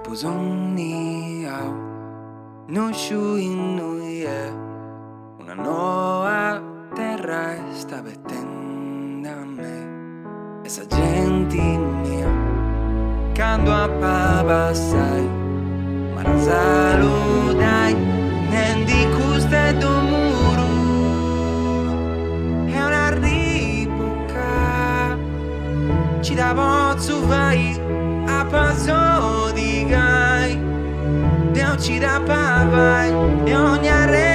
Capusonni au no in noi è una nuova terra e sta vettendo a me. Esa gente mia quando a papa sai ma la saludai nendi custe do muro è una ribuca ci da pozzo vai a passo di gai Deo ci da pavai e ogni arre